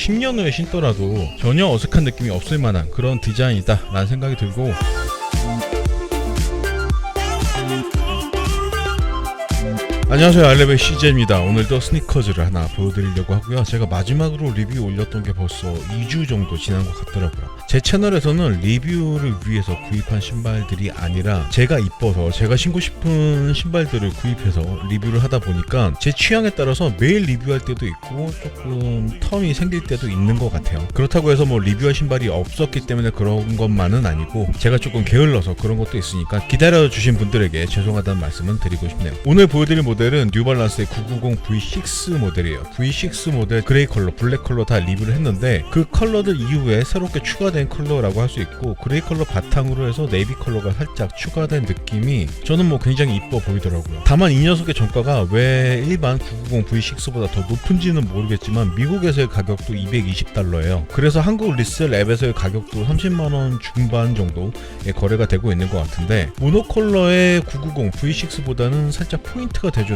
10년 후에 신더라도 전혀 어색한 느낌이 없을 만한 그런 디자인이다 라는 생각이 들고, 안녕하세요, 알레베 CJ입니다. 오늘도 스니커즈를 하나 보여드리려고 하고요. 제가 마지막으로 리뷰 올렸던 게 벌써 2주 정도 지난 것 같더라고요. 제 채널에서는 리뷰를 위해서 구입한 신발들이 아니라 제가 이뻐서 제가 신고 싶은 신발들을 구입해서 리뷰를 하다 보니까 제 취향에 따라서 매일 리뷰할 때도 있고 조금 텀이 생길 때도 있는 것 같아요. 그렇다고 해서 뭐 리뷰할 신발이 없었기 때문에 그런 것만은 아니고 제가 조금 게을러서 그런 것도 있으니까 기다려주신 분들에게 죄송하다는 말씀은 드리고 싶네요. 오늘 보여드릴 모델은 뉴발란스의 990 V6 모델이에요. V6 모델 그레이 컬러, 블랙 컬러 다 리뷰를 했는데 그 컬러들 이후에 새롭게 추가된 컬러라고 할 수 있고, 그레이 컬러 바탕으로 해서 네이비 컬러가 살짝 추가된 느낌이 저는 뭐 굉장히 이뻐 보이더라고요. 다만 이 녀석의 정가가 왜 일반 990 V6보다 더 높은지는 모르겠지만 미국에서의 가격도 $220예요. 그래서 한국 리셀 앱에서의 가격도 30만원 중반 정도에 거래가 되고 있는 것 같은데, 모노컬러의 990 V6보다는 살짝 포인트가 돼주는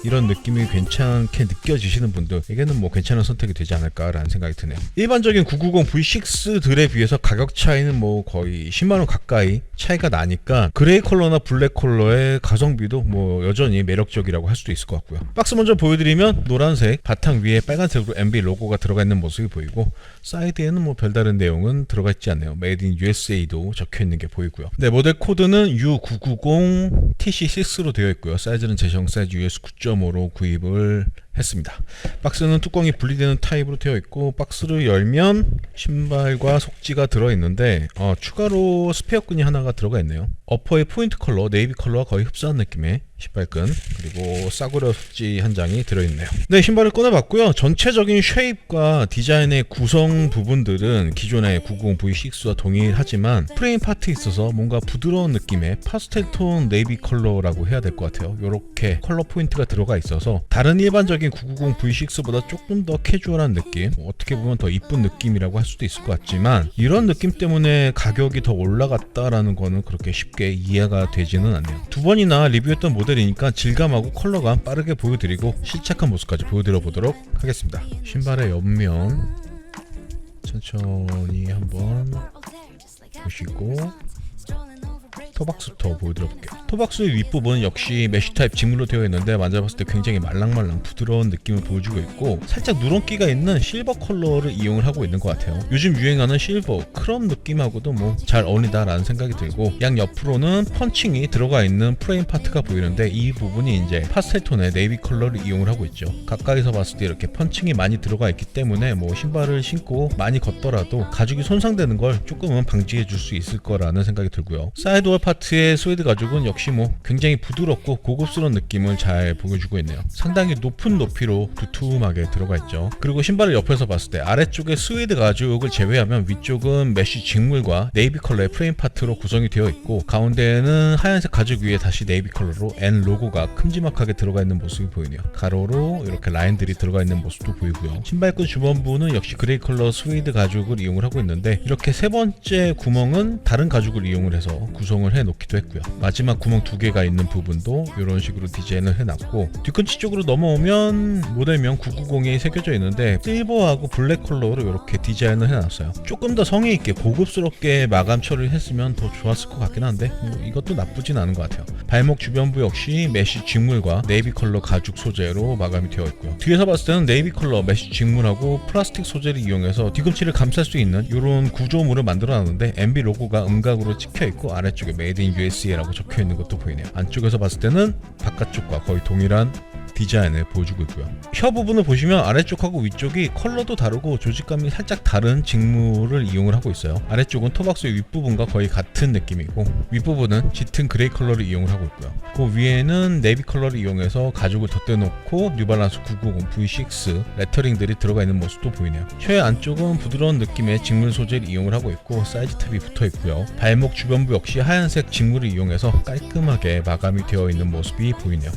이런 느낌이 괜찮게 느껴지시는 분들에게는 뭐 괜찮은 선택이 되지 않을까라는 생각이 드네요. 일반적인 990 V6들에 비해서 가격 차이는 뭐 거의 10만원 가까이 차이가 나니까 그레이 컬러나 블랙 컬러의 가성비도 뭐 여전히 매력적이라고 할 수도 있을 것 같고요. 박스 먼저 보여드리면 노란색 바탕 위에 빨간색으로 MB 로고가 들어가 있는 모습이 보이고, 사이드에는 뭐 별다른 내용은 들어가 있지 않네요. Made in USA도 적혀 있는 게 보이고요. 네, 모델 코드는 U990 TC6로 되어 있고요. 사이즈는 제시형 사이즈 US 9.5로 구입을 했습니다. 박스는 뚜껑이 분리되는 타입으로 되어 있고, 박스를 열면 신발과 속지가 들어있는데 추가로 스페어끈이 하나가 들어가 있네요. 어퍼의 포인트 컬러, 네이비 컬러와 거의 흡사한 느낌의 신발끈, 그리고 싸구려 속지 한 장이 들어있네요. 네, 신발을 꺼내봤고요. 전체적인 쉐입과 디자인의 구성 부분들은 기존의 990 V6와 동일하지만 프레임 파트에 있어서 뭔가 부드러운 느낌의 파스텔톤 네이비 컬러라고 해야 될 것 같아요. 이렇게 컬러 포인트가 들어가 있어서 다른 일반적인 990 V6보다 조금 더 캐주얼한 느낌, 어떻게 보면 더 이쁜 느낌이라고 할 수도 있을 것 같지만, 이런 느낌 때문에 가격이 더 올라갔다라는 거는 그렇게 쉽게 이해가 되지는 않네요. 두 번이나 리뷰했던 모델이니까 질감하고 컬러감 빠르게 보여드리고 실착한 모습까지 보여드려 보도록 하겠습니다. 신발의 옆면 천천히 한번 보시고 토박스부터 보여드려 볼게요. 토박스의 윗부분 역시 메쉬 타입 직물로 되어 있는데 만져봤을 때 굉장히 말랑말랑 부드러운 느낌을 보여주고 있고, 살짝 누런기가 있는 실버 컬러를 이용을 하고 있는 것 같아요. 요즘 유행하는 실버, 크롬 느낌하고도 뭐 잘 어울린다라는 생각이 들고, 양 옆으로는 펀칭이 들어가 있는 프레임 파트가 보이는데 이 부분이 이제 파스텔톤의 네이비 컬러를 이용을 하고 있죠. 가까이서 봤을 때 이렇게 펀칭이 많이 들어가 있기 때문에 뭐 신발을 신고 많이 걷더라도 가죽이 손상되는 걸 조금은 방지해 줄 수 있을 거라는 생각이 들고요. 사이드월 파트의 스웨이드 가죽은 역시 뭐 굉장히 부드럽고 고급스러운 느낌을 잘 보여주고 있네요. 상당히 높은 높이로 두툼하게 들어가 있죠. 그리고 신발을 옆에서 봤을 때 아래쪽에 스웨이드 가죽을 제외하면 위쪽은 메쉬 직물과 네이비 컬러의 프레임 파트로 구성이 되어 있고, 가운데에는 하얀색 가죽 위에 다시 네이비 컬러로 N 로고가 큼지막하게 들어가 있는 모습이 보이네요. 가로로 이렇게 라인들이 들어가 있는 모습도 보이고요. 신발끈 주변부는 역시 그레이 컬러 스웨이드 가죽을 이용을 하고 있는데, 이렇게 세 번째 구멍은 다른 가죽을 이용을 해서 구성을 해놓기도 했고요. 마지막 구멍 두 개가 있는 부분도 이런 식으로 디자인을 해놨고, 뒤꿈치 쪽으로 넘어오면 모델명 990이 새겨져 있는데 실버하고 블랙 컬러로 이렇게 디자인을 해놨어요. 조금 더 성의있게 고급스럽게 마감 처리를 했으면 더 좋았을 것 같긴 한데 뭐 이것도 나쁘진 않은 것 같아요. 발목 주변부 역시 메쉬 직물과 네이비 컬러 가죽 소재로 마감이 되어 있고요. 뒤에서 봤을 때는 네이비 컬러 메쉬 직물하고 플라스틱 소재를 이용해서 뒤꿈치를 감쌀 수 있는 이런 구조물을 만들어놨는데 MB 로고가 음각으로 찍혀있고 아래쪽에 Made in USA라고 적혀있는 것도 보이네요. 안쪽에서 봤을 때는 바깥쪽과 거의 동일한 디자인을 보여주고 있고요. 혀 부분을 보시면 아래쪽하고 위쪽이 컬러도 다르고 조직감이 살짝 다른 직물을 이용을 하고 있어요. 아래쪽은 토박스의 윗부분과 거의 같은 느낌이고, 윗부분은 짙은 그레이 컬러를 이용을 하고 있고요. 그 위에는 네이비 컬러를 이용해서 가죽을 덧대놓고 뉴발란스 990 V6 레터링들이 들어가 있는 모습도 보이네요. 혀의 안쪽은 부드러운 느낌의 직물 소재를 이용을 하고 있고, 사이즈 탭이 붙어 있고요. 발목 주변부 역시 하얀색 직물을 이용해서 깔끔하게 마감이 되어 있는 모습이 보이네요.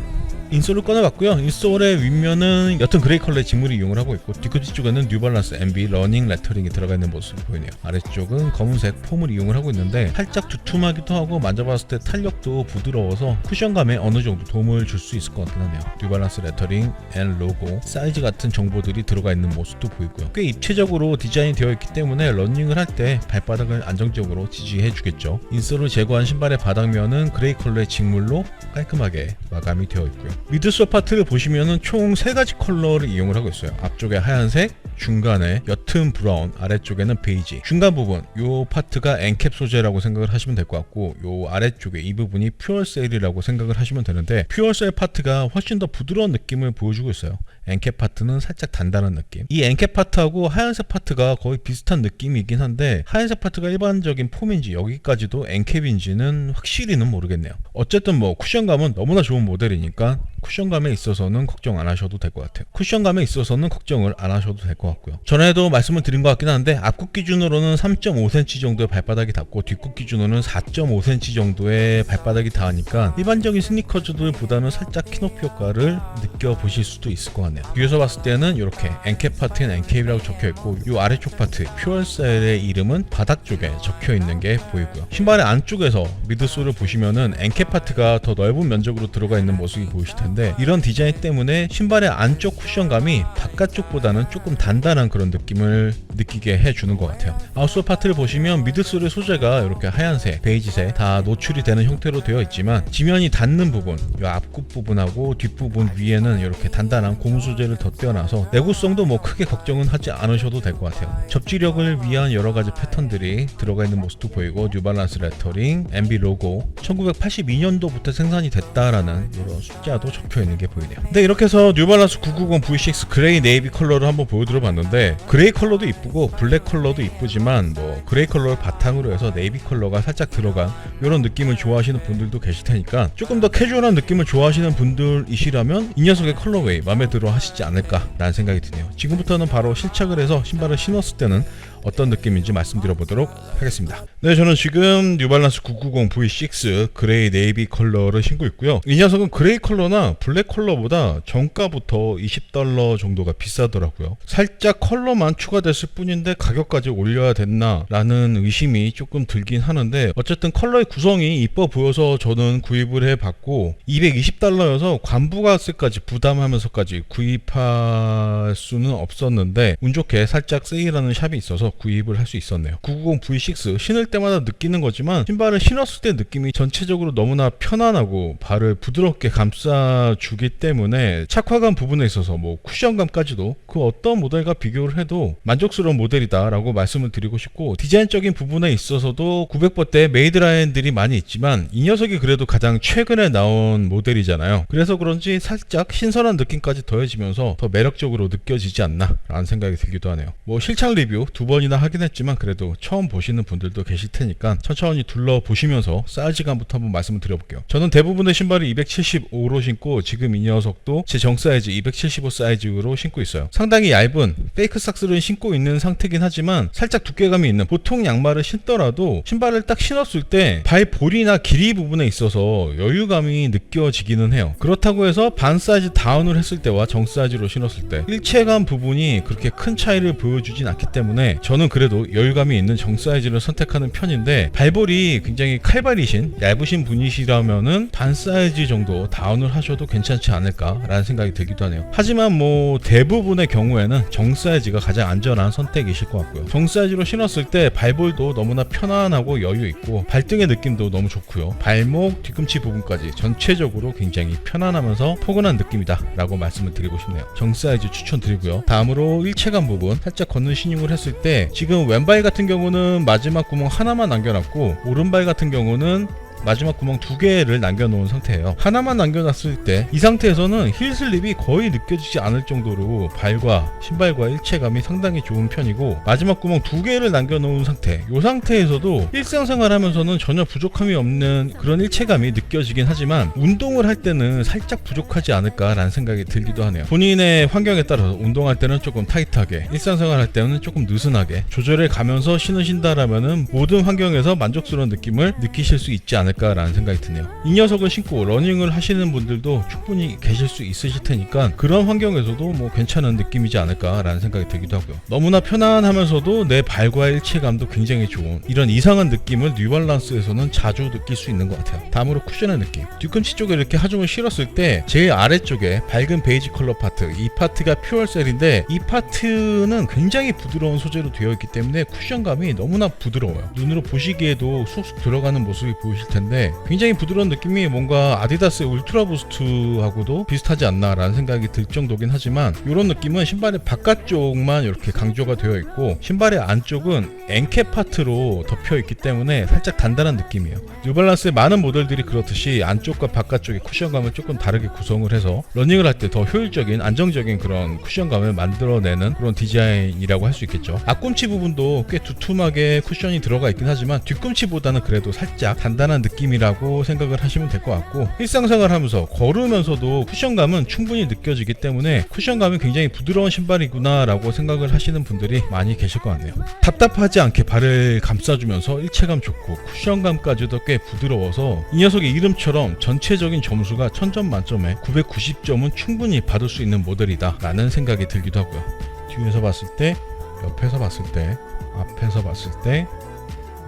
인솔을 꺼내봤고요. 인솔의 윗면은 옅은 그레이 컬러의 직물을 이용을 하고 있고 뒤꿈치 쪽에는 뉴발란스 MB 러닝 레터링이 들어가 있는 모습이 보이네요. 아래쪽은 검은색 폼을 이용을 하고 있는데 살짝 두툼하기도 하고 만져봤을 때 탄력도 부드러워서 쿠션감에 어느 정도 도움을 줄 수 있을 것 같긴 하네요. 뉴발란스 레터링 앤 로고, 사이즈 같은 정보들이 들어가 있는 모습도 보이고요. 꽤 입체적으로 디자인이 되어 있기 때문에 러닝을 할 때 발바닥을 안정적으로 지지해 주겠죠. 인솔을 제거한 신발의 바닥면은 그레이 컬러의 직물로 깔끔하게 마감이 되어 있고요. 미드솔 파트를 보시면은 총 3가지 컬러를 이용을 하고 있어요. 앞쪽에 하얀색, 중간에 옅은 브라운, 아래쪽에는 베이지. 중간 부분 요 파트가 엔캡 소재라고 생각을 하시면 될 것 같고, 요 아래쪽에 이 부분이 퓨어셀이라고 생각을 하시면 되는데, 퓨어셀 파트가 훨씬 더 부드러운 느낌을 보여주고 있어요. 엔캡 파트는 살짝 단단한 느낌. 이 엔캡 파트하고 하얀색 파트가 거의 비슷한 느낌이긴 한데, 하얀색 파트가 일반적인 폼인지 여기까지도 엔캡인지는 확실히는 모르겠네요. 어쨌든 뭐 쿠션감은 너무나 좋은 모델이니까 쿠션감에 있어서는 걱정 안 하셔도 될 것 같아요. 쿠션감에 있어서는 걱정을 안 하셔도 될 것 같고요. 전에도 말씀을 드린 것 같긴 한데, 앞굽 기준으로는 3.5cm 정도의 발바닥이 닿고 뒷굽 기준으로는 4.5cm 정도의 발바닥이 닿으니까 일반적인 스니커즈들보다는 살짝 키높이 효과를 느껴보실 수도 있을 것 같네요. 뒤에서 봤을 때는 이렇게 엔캡 파트엔 엔캡이라고 적혀있고, 이 아래쪽 파트 퓨어셀의 이름은 바닥 쪽에 적혀있는 게 보이고요. 신발의 안쪽에서 미드솔을 보시면은 엔캡 파트가 더 넓은 면적으로 들어가 있는 모습이 보이실 텐데, 이런 디자인 때문에 신발의 안쪽 쿠션감이 바깥쪽보다는 조금 단단한 그런 느낌을 느끼게 해주는 것 같아요. 아웃솔 파트를 보시면 미드솔의 소재가 이렇게 하얀색, 베이지색 다 노출이 되는 형태로 되어 있지만, 지면이 닿는 부분, 이 앞굽 부분하고 뒷부분 위에는 이렇게 단단한 고무 소재를 덧대어놔서 내구성도 뭐 크게 걱정은 하지 않으셔도 될 것 같아요. 접지력을 위한 여러 가지 패턴들이 들어가 있는 모습도 보이고, 뉴발란스 레터링, MB 로고, 1982년도부터 생산이 됐다라는 이런 숫자도 적혀 있는 게 보이네요. 근데 이렇게 해서 뉴발란스 990 V6 그레이 네이비 컬러를 한번 보여드려 봤는데, 그레이 컬러도 이쁘고 블랙 컬러도 이쁘지만 뭐 그레이 컬러를 바탕으로 해서 네이비 컬러가 살짝 들어간 이런 느낌을 좋아하시는 분들도 계실 테니까, 조금 더 캐주얼한 느낌을 좋아하시는 분들이시라면 이 녀석의 컬러웨이 마음에 들어 하시지 않을까 라는 생각이 드네요. 지금부터는 바로 실착을 해서 신발을 신었을 때는 어떤 느낌인지 말씀드려 보도록 하겠습니다. 네, 저는 지금 뉴발란스 990 V6 그레이 네이비 컬러를 신고 있고요. 이 녀석은 그레이 컬러나 블랙 컬러보다 정가부터 $20 정도가 비싸더라고요. 살짝 컬러만 추가됐을 뿐인데 가격까지 올려야 됐나 라는 의심이 조금 들긴 하는데, 어쨌든 컬러의 구성이 이뻐 보여서 저는 구입을 해봤고, $220여서 관부가세까지 부담하면서까지 구입할 수는 없었는데, 운 좋게 살짝 세일하는 샵이 있어서 구입을 할 수 있었네요. 990 V6 신을 때마다 느끼는 거지만, 신발을 신었을 때 느낌이 전체적으로 너무나 편안하고 발을 부드럽게 감싸주기 때문에 착화감 부분에 있어서 뭐 쿠션감까지도 그 어떤 모델과 비교를 해도 만족스러운 모델이다 라고 말씀을 드리고 싶고, 디자인적인 부분에 있어서도 900번대 메이드라인들이 많이 있지만 이 녀석이 그래도 가장 최근에 나온 모델이잖아요. 그래서 그런지 살짝 신선한 느낌까지 더해지면서 더 매력적으로 느껴지지 않나 라는 생각이 들기도 하네요. 뭐 실착 리뷰 2번이나 하긴 했지만 그래도 처음 보시는 분들도 계실 테니까 천천히 둘러보시면서 사이즈감부터 한번 말씀을 드려볼게요. 저는 대부분의 신발을 275로 신고, 지금 이 녀석도 제 정 사이즈 275 사이즈로 신고 있어요. 상당히 얇은 페이크 삭스를 신고 있는 상태긴 하지만 살짝 두께감이 있는, 보통 양말을 신더라도 신발을 딱 신었을 때 발볼이나 길이 부분에 있어서 여유감이 느껴지기는 해요. 그렇다고 해서 반 사이즈 다운을 했을 때와 정 사이즈로 신었을 때 일체감 부분이 그렇게 큰 차이를 보여주진 않기 때문에 저는 그래도 여유감이 있는 정 사이즈를 선택하는 편인데, 발볼이 굉장히 칼발이신 얇으신 분이시라면은 반 사이즈 정도 다운을 하셔도 괜찮지 않을까 라는 생각이 들기도 하네요. 하지만 뭐 대부분의 경우에는 정 사이즈가 가장 안전한 선택이실 것 같고요. 정 사이즈로 신었을 때 발볼도 너무나 편안하고 여유 있고, 발등의 느낌도 너무 좋고요. 발목, 뒤꿈치 부분까지 전체적으로 굉장히 편안하면서 포근한 느낌이다 라고 말씀을 드리고 싶네요. 정 사이즈 추천드리고요. 다음으로 일체감 부분, 살짝 걷는 신용을 했을 때 지금 왼발 같은 경우는 마지막 구멍 하나만 남겨놨고, 오른발 같은 경우는 마지막 구멍 2개를 남겨놓은 상태예요. 하나만 남겨놨을 때 이 상태에서는 힐 슬립이 거의 느껴지지 않을 정도로 발과 신발과 일체감이 상당히 좋은 편이고, 마지막 구멍 2개를 남겨놓은 상태, 이 상태에서도 일상생활 하면서는 전혀 부족함이 없는 그런 일체감이 느껴지긴 하지만, 운동을 할 때는 살짝 부족하지 않을까 라는 생각이 들기도 하네요. 본인의 환경에 따라서 운동할 때는 조금 타이트하게, 일상생활 할 때는 조금 느슨하게 조절해 가면서 신으신다라면은 모든 환경에서 만족스러운 느낌을 느끼실 수 있지 않을까 않을까라는 생각이 드네요. 이 녀석을 신고 러닝을 하시는 분들도 충분히 계실 수 있으실 테니까 그런 환경에서도 뭐 괜찮은 느낌이지 않을까라는 생각이 들기도 하고요. 너무나 편안하면서도 내 발과 일체감도 굉장히 좋은 이런 이상한 느낌을 뉴발란스에서는 자주 느낄 수 있는 것 같아요. 다음으로 쿠션의 느낌. 뒤꿈치 쪽에 이렇게 하중을 실었을 때 제일 아래쪽에 밝은 베이지 컬러 파트, 이 파트가 퓨어셀인데 이 파트는 굉장히 부드러운 소재로 되어 있기 때문에 쿠션감이 너무나 부드러워요. 눈으로 보시기에도 쑥쑥 들어가는 모습이 보이실 텐데 굉장히 부드러운 느낌이 뭔가 아디다스의 울트라 부스트하고도 비슷하지 않나라는 생각이 들 정도긴 하지만 이런 느낌은 신발의 바깥쪽만 이렇게 강조가 되어 있고 신발의 안쪽은 앵케 파트로 덮여 있기 때문에 살짝 단단한 느낌이에요. 뉴발란스의 많은 모델들이 그렇듯이 안쪽과 바깥쪽의 쿠션감을 조금 다르게 구성을 해서 러닝을 할 때 더 효율적인 안정적인 그런 쿠션감을 만들어내는 그런 디자인이라고 할 수 있겠죠. 앞꿈치 부분도 꽤 두툼하게 쿠션이 들어가 있긴 하지만 뒤꿈치보다는 그래도 살짝 단단한 느낌이라고 생각을 하시면 될 것 같고 일상생활 하면서 걸으면서도 쿠션감은 충분히 느껴지기 때문에 쿠션감이 굉장히 부드러운 신발이구나 라고 생각을 하시는 분들이 많이 계실 것 같네요. 답답하지 않게 발을 감싸주면서 일체감 좋고 쿠션감까지도 꽤 부드러워서 이 녀석의 이름처럼 전체적인 점수가 1000점 만점에 990점은 충분히 받을 수 있는 모델이다 라는 생각이 들기도 하고요. 뒤에서 봤을 때, 옆에서 봤을 때, 앞에서 봤을 때,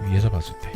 위에서 봤을 때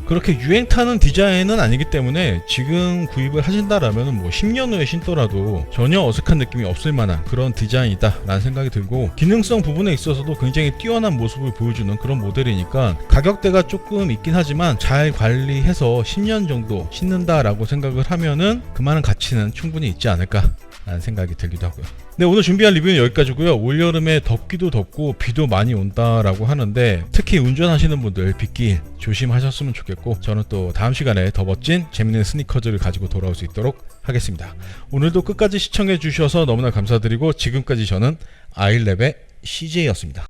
그렇게 유행 타는 디자인은 아니기 때문에 지금 구입을 하신다라면 뭐 10년 후에 신더라도 전혀 어색한 느낌이 없을 만한 그런 디자인이다 라는 생각이 들고 기능성 부분에 있어서도 굉장히 뛰어난 모습을 보여주는 그런 모델이니까 가격대가 조금 있긴 하지만 잘 관리해서 10년 정도 신는다 라고 생각을 하면은 그만한 가치는 충분히 있지 않을까 라는 생각이 들기도 하고요. 네, 오늘 준비한 리뷰는 여기까지고요. 올여름에 덥기도 덥고 비도 많이 온다라고 하는데 특히 운전하시는 분들 빗길 조심하셨으면 좋겠고 저는 또 다음 시간에 더 멋진 재밌는 스니커즈를 가지고 돌아올 수 있도록 하겠습니다. 오늘도 끝까지 시청해 주셔서 너무나 감사드리고 지금까지 저는 아일랩의 CJ였습니다.